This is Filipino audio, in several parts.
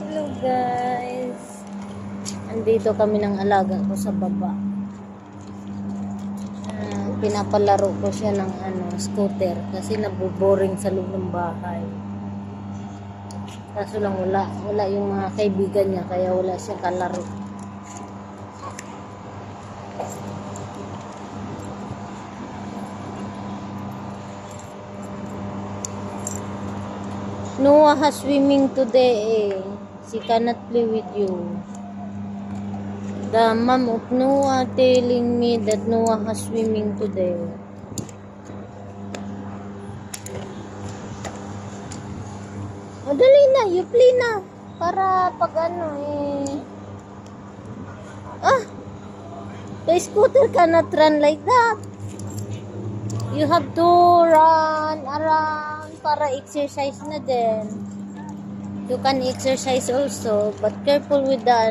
Hello guys. Andito kami ng alaga ko sa baba. Pinapalaro ko siya ng scooter kasi naboboring sa loob ng bahay. Kaso lang wala yung mga kaibigan niya kaya wala siyang kalaro. Noah has swimming today. She cannot play with you. The mom of Noah telling me that Noah has swimming today. O dali na, you play na. Para pag the scooter cannot run like that. You have to run around para exercise na din. You can exercise also, but careful with the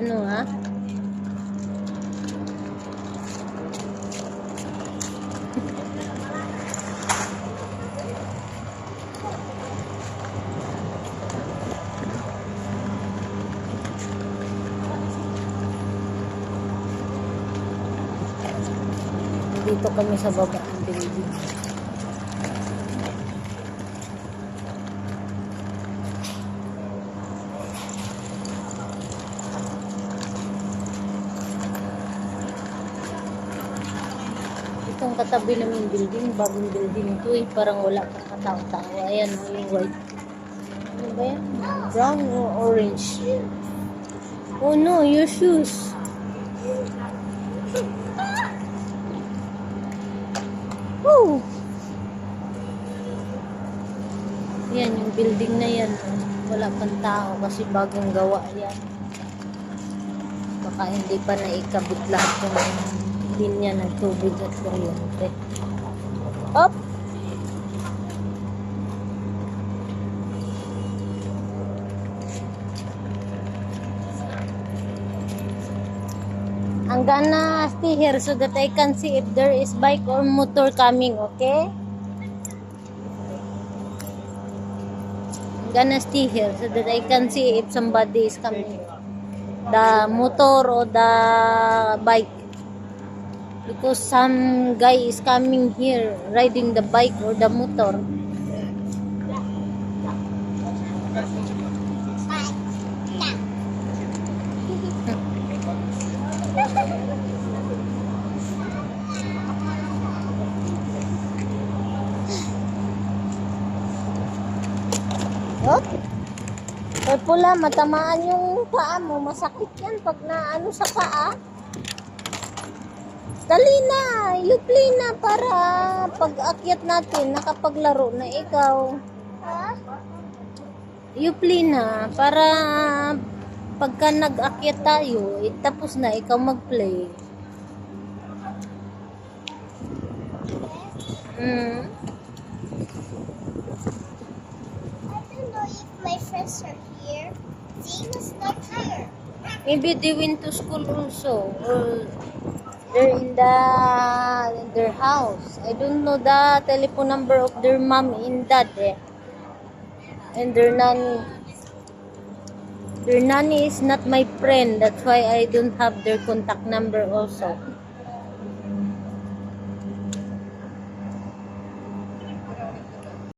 Dito kami sa baba ng building. Itong katabi namin building, bagong building ito parang wala pa katao-tao. Ayan yung white. Ano ba yan? Brown or orange? Oh no, your shoes. Woo! Yan, yung building na yan. Wala pang tao kasi bagong gawa yan. Baka hindi pa naikabit lahat yung linya ng tubig at kuryente. Up! I'm gonna stay here so that I can see if there is bike or motor coming, okay? I'm gonna stay here so that I can see if somebody is coming. The motor or the bike. Because some guy is coming here riding the bike or the motor. Oh, pula, matamaan yung paa mo. Masakit yan pag naano sa paa. Dali na, you play na para pag akyat natin, nakapaglaro na ikaw. You play na para pagka nag-akyat tayo, tapos na ikaw mag-play. My friends are here. Zina's not here. Maybe they went to school also, or they're in their house. I don't know the telephone number of their mom and dad and their nanny. Their nanny is not my friend. That's why I don't have their contact number also.